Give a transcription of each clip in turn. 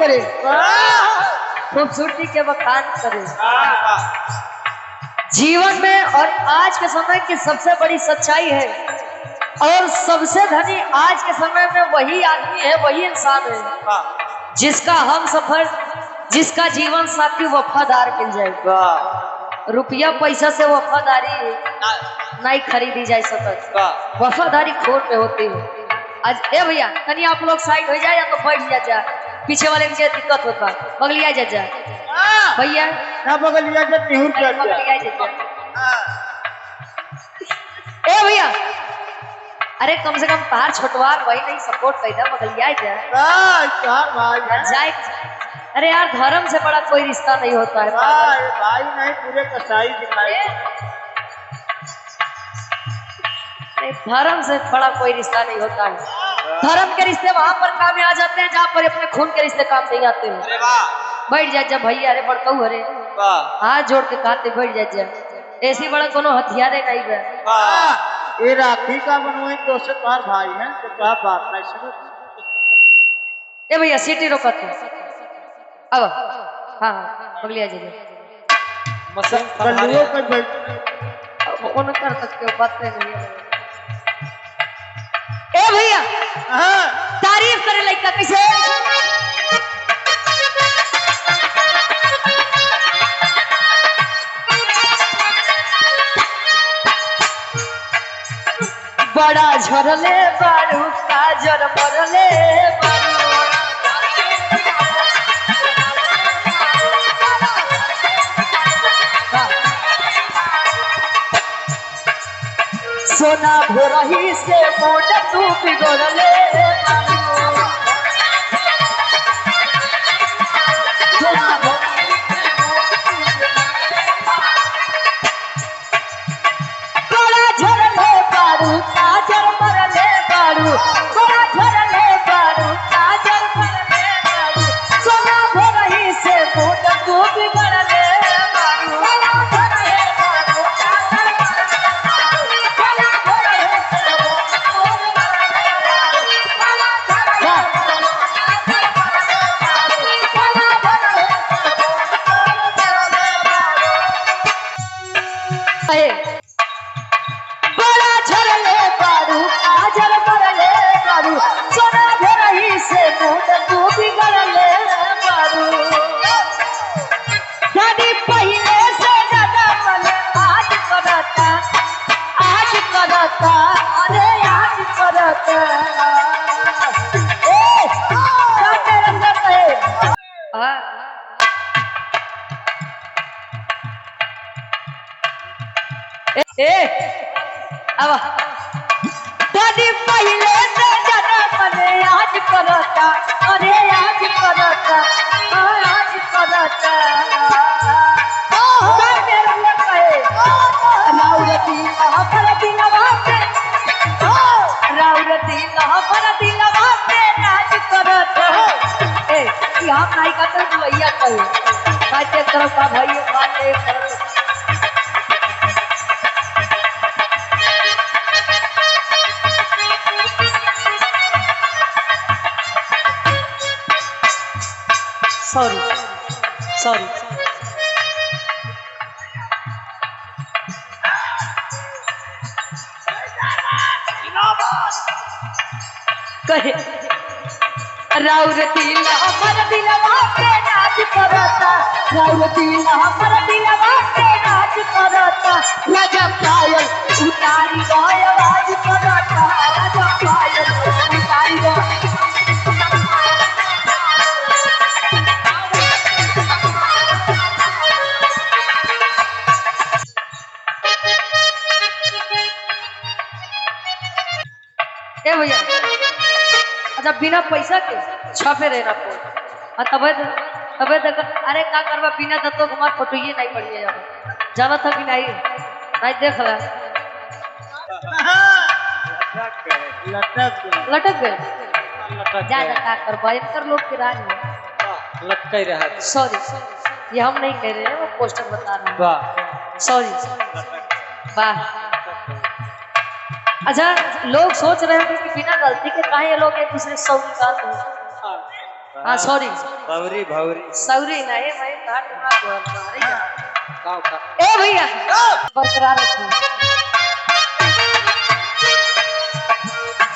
करे, खूबसूरती के बखान करे जीवन में। और आज के समय की सबसे बड़ी सच्चाई है, और सबसे धनी आज के समय में वही आदमी है, वही इंसान है जिसका हम सफर, जिसका जीवन साथी वफादार मिल जाएगा। रुपया पैसा से वफादारी नहीं खरीदी जा सकता, वफादारी खोर पे होती है। आज ए भैया कहीं आप लोग साइड हो जाए या तो बैठ जा, पीछे वाले के दिक्कत होता, बगलिया जा भैया ना बगलिया जा निहुर जा बगलिया जा। ए भैया अरे कम से कम तार छोटवार भाई नहीं सपोर्ट कर बगलिया जाए। अरे यार धर्म से बड़ा कोई रिश्ता नहीं होता है भाई नहीं पूरे कसाई दिखाई। धर्म से बड़ा कोई रिश्ता नहीं होता है। धर्म के रिश्ते वहां पर काम में आ जाते हैं जहाँ पर अपने खून के रिश्ते काम नहीं आते हैं। बैठ जा भैया, अरे बड़कऊ अरे हाथ जोड़ के कहते बैठ जा, ऐसी बड़ा कोनो हथियार नहीं है। ये राखी का बनवाई दोस्त तुम्हार भाई है तो क्या बात नहीं समझ। ए भैया सीटी रोकत है अब। हाँ बगलिया जी कौन कर सकते हो, बात नहीं है। ए भैया तारीफ करे लड़का कैसे बड़ा झरले बारू काजर मरले बारू, सोना भोरही से मोट तू बिगड़ले बड़ा झरले बारू काजर मरले बारू, बड़ा झरले बारू काजर मरले बारू, सोना भोरही से मोट तू बिगड़ले बारू। बड़ा झरले बारू काजर मरले बारू, सोना भोरही से मोट तू बिगड़ले बारू। गाड़ी पहले से ज्यादा मन आज करता, आज करता, अरे आज करता। अब दादी पहले से ज्यादा मने आज करता, अरे आज करता, आज करता। राउरती पर दिलवा पे, राउरती पर दिलवा पे नाच करता। ए यहाँ काई का तो भैया कहे काटे तरफ का भैया काटे तरफ। सॉरी सॉरी कहे राउरती हमर दिलवा पे नाच करता, राउरती हमर दिलवा पे नाच करता। राजा पायल उतारी गए आवाज करता, राजा पायल उतारी गए। ए भैया अच्छा बिना पैसा के छपे रहना पड़ तबे अरे का करवा बिना दत्तो कुमार फोटो ये नहीं पड़ी है जाना था कि नहीं नहीं देख रहा लटक गए ज्यादा का करवा कर लोग की राज में लटक रहा। सॉरी ये हम नहीं कह रहे हैं, वो पोस्टर बता रहे हैं। सॉरी वाह। अच्छा लोग सोच रहे हैं कि बिना गलती के काहे ये लोग एक दूसरे से निकालते हैं। हाँ सॉरी भौरी भौरी सौरी नहीं भाई घाट ना बोल गाँव का ए भैया बरकरार रखो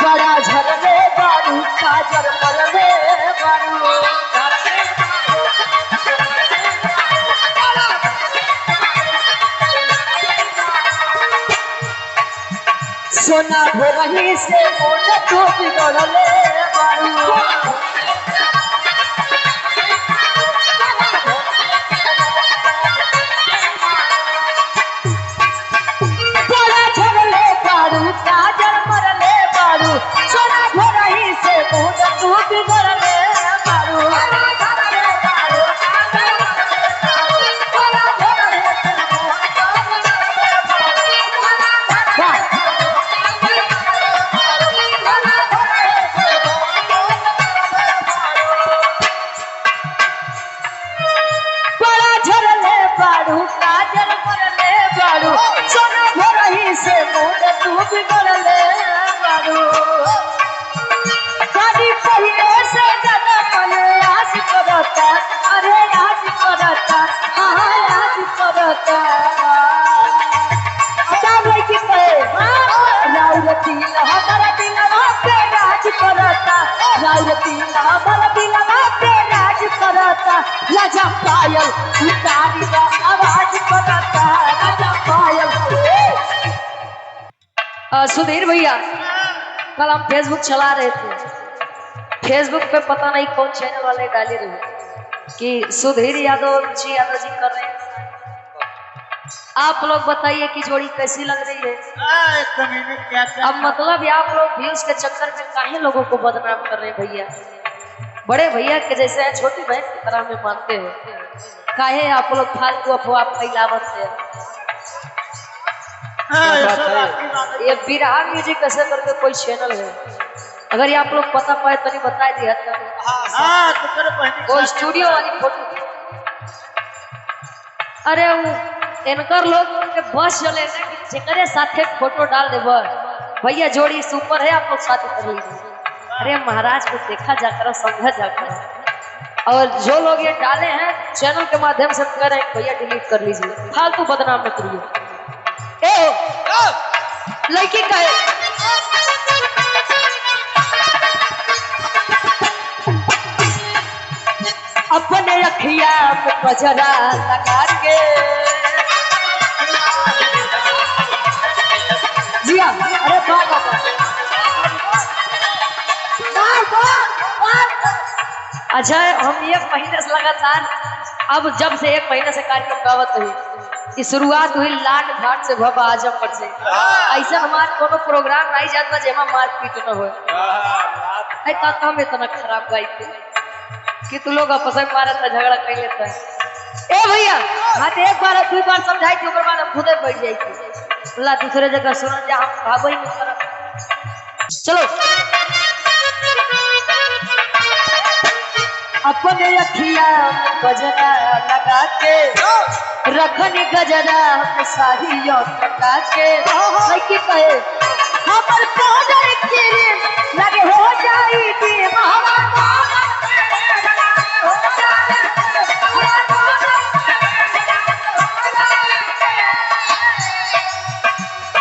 बड़ा झरने बारू काजर मरने बारू सोना भोरही से मोट तो बिगड़ले बारू बड़ा झरले बारू काजर मरले बारू सोना भोरही से मोट तो बिगड़ले बारू से मोर तू बिगड़ले बारू गाड़ी पहिले से ज्यादा मन आस करता अरे आज करता हाँ आज करता सब लड़की कहे राउरती हमारा दिलवा पे राज करता राउरती हमारा दिलवा पे राज करता राजा पायल उतारी का आवाज करता राजा पायल सुधीर भैया कल हम फेसबुक चला रहे थे फेसबुक पे पता नहीं कौन चैनल वाले डाले रहे कि सुधीर यादव जी कर रहे हैं आप लोग बताइए कि जोड़ी कैसी लग रही है अब मतलब आप लोग व्यूज के चक्कर में काहे लोगों को बदनाम कर रहे हैं भैया बड़े भैया के जैसे है छोटी बहन की तरह में मानते हो काहे आप लोग फालतू अफवाह फैलावत है ये बिरहा म्यूजिक कैसे करके कोई चैनल है अगर ये आप लोग पता पाए तो नहीं बताए दिया वो स्टूडियो वाली फोटो अरे वो इनकर लोग के बस चले ना कि जेकरे साथे फोटो डाल दे भैया जोड़ी सुपर है आप लोग साथ कर लीजिए अरे महाराज को देखा जाकर समझा जाकर और जो लोग ये डाले हैं चैनल के माध्यम से कह रहे हैं भैया डिलीट कर लीजिए फालतू बदनाम मत करिए लड़की कहे अपने अखिया में गजरा लगा के जिया अरे अच्छा हम 1 महीने से लगातार अब जब से 1 महीने से कार्यक्रम गावत हुई की शुरुआत हुई लाट घाट से भवा आजमगढ़ से ऐसा हमारे कोनो प्रोग्राम नहीं जाता जेमा मारपीट न हो काम इतना खराब गाई थी कि तू लोग आपस में मारा था झगड़ा कर लेता है ए भैया हाथ एक बार 2 बार समझाई थी ऊपर बाद हम खुदे बैठ जाई थी अल्लाह दूसरे जगह सुन जा हम भागो ही नहीं करब चलो अपने अखिया गजरा लगा के रखनी गजरा साहियों टका के लड़की कहे हमर पाउडर के लगे हो जाई कि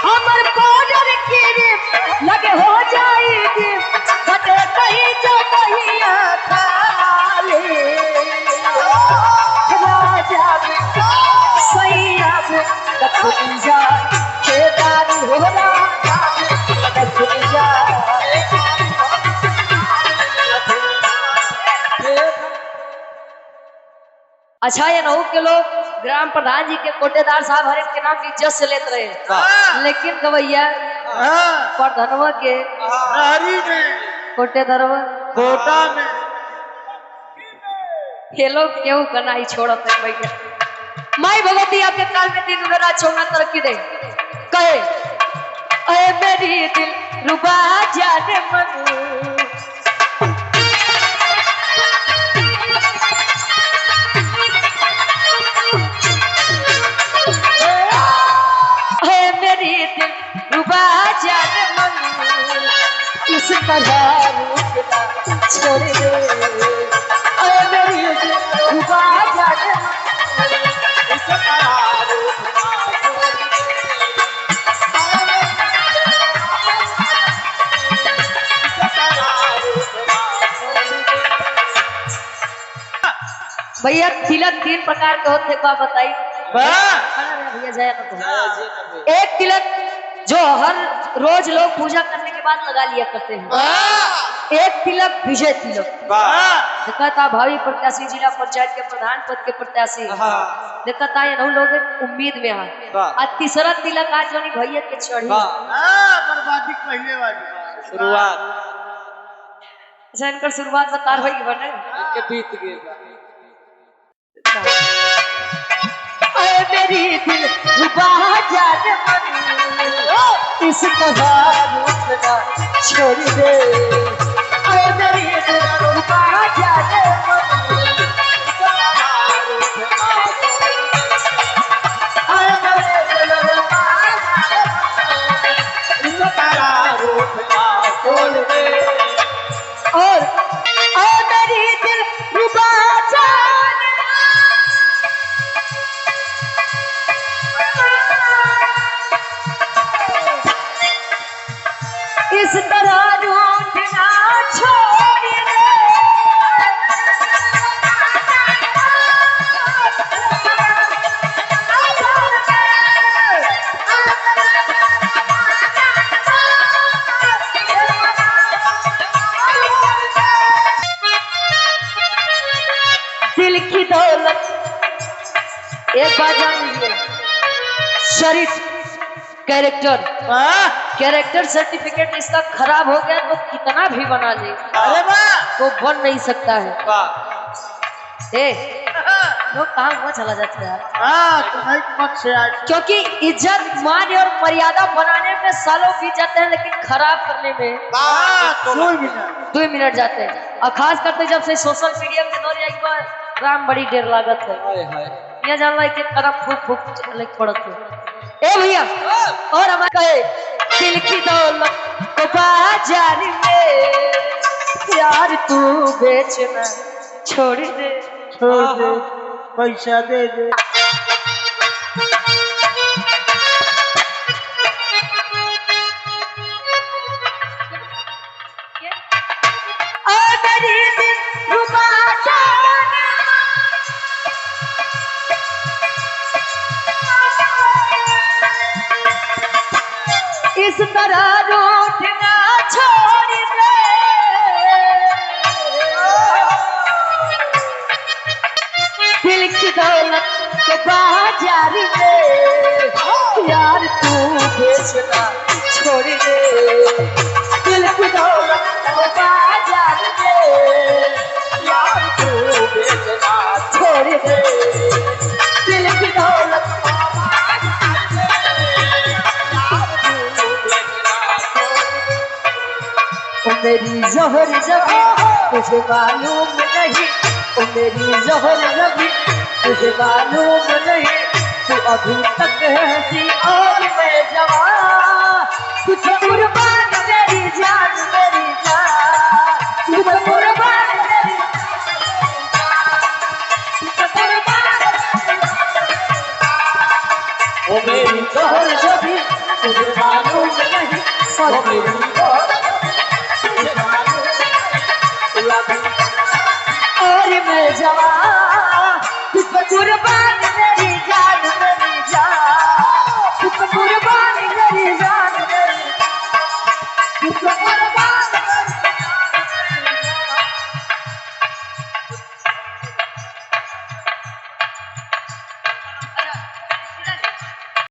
हमर पाउडर के लगे हो जाई कि बटे कहीं जो कहीं खाली राजा जा केदारी होला अच्छा ये नहू के लोग ग्राम प्रधान जी के कोटेदार साहब हर एक के नाम की इज्जत से लेते रहे लेकिन गवैया प्रधानवा के कोटेदारवा कोटा में ये लोग क्यों करना ही छोड़ते हैं भैया माई भगवती आपके काल में 3 रात 14 तरक्की दे कहे अरे मेरी दिल रुबा जाने मन मेरी दिल रुबा जाने मन इस तरह रुकना छोड़ दे मेरी दिलरुबा जाने भैया तिलक 3 प्रकार के होते हैं, बताइए भैया जया तो। एक तिलक जो हर रोज लोग पूजा करने के बाद लगा लिया करते हैं। एक तिलक विजय तिलक, देखा था भावी प्रत्याशी जिला पंचायत के प्रधान पद के प्रत्याशी, देखा था ये लोग उम्मीद में है। और तीसरा तिलक आज जोनी भैया के चढ़ी बर्बादी पहले वाली शुरुआत अच्छा इनकर शुरुआत बता रही बने के बीत गए मेरी दिलरुबा जाने मन इस तरह रूठना छोड़ दे। मेरी दिलरुबा जाने मन और मेरी दिलरुबा जाने इस तरह रूठना छोड़ दे। दिल की दौलत एक बात जान लीजिए, शरीफ कैरेक्टर सर्टिफिकेट इसका खराब हो गया तो कितना भी बना ले तो बन नहीं सकता है। लोग कहाँ हुआ चला जाता है यार, क्योंकि इज्जत मान और मर्यादा बनाने में सालों बीत जाते हैं, लेकिन खराब करने में 2 मिनट जाते हैं। और खास करते जब से सोशल मीडिया के दौर एक बार राम बड़ी देर लागत है, यह जान ला कि कदम फूक फूक पड़त है। ए भैया और हमारे दिल की दौलत को बाजार में यार तू बेचना छोड़ दे, पैसा दे दे। मेरी दिलरुबा जाने इस तरह रूठना छोड़ दे। दिल की दौलत के बाजार में यार तू बेचना छोड़ दे। दिल की दौलत के बाजार में यार तू बेचना छोड़ दे। दिल की दौलत मेरी ज़ोहर जबी तुझे मालूम नहीं, ओ मेरी ज़ोहर जबी तुझे मालूम नहीं, तू अभी तक हंसी और मैं जवान, कुछ कुर्बान मेरी जान कुछ कुर्बान मेरी ओ मेरी ज़ोहर जबी तुझे मालूम नहीं, ओ मेरी और मैं जवान कुर्बान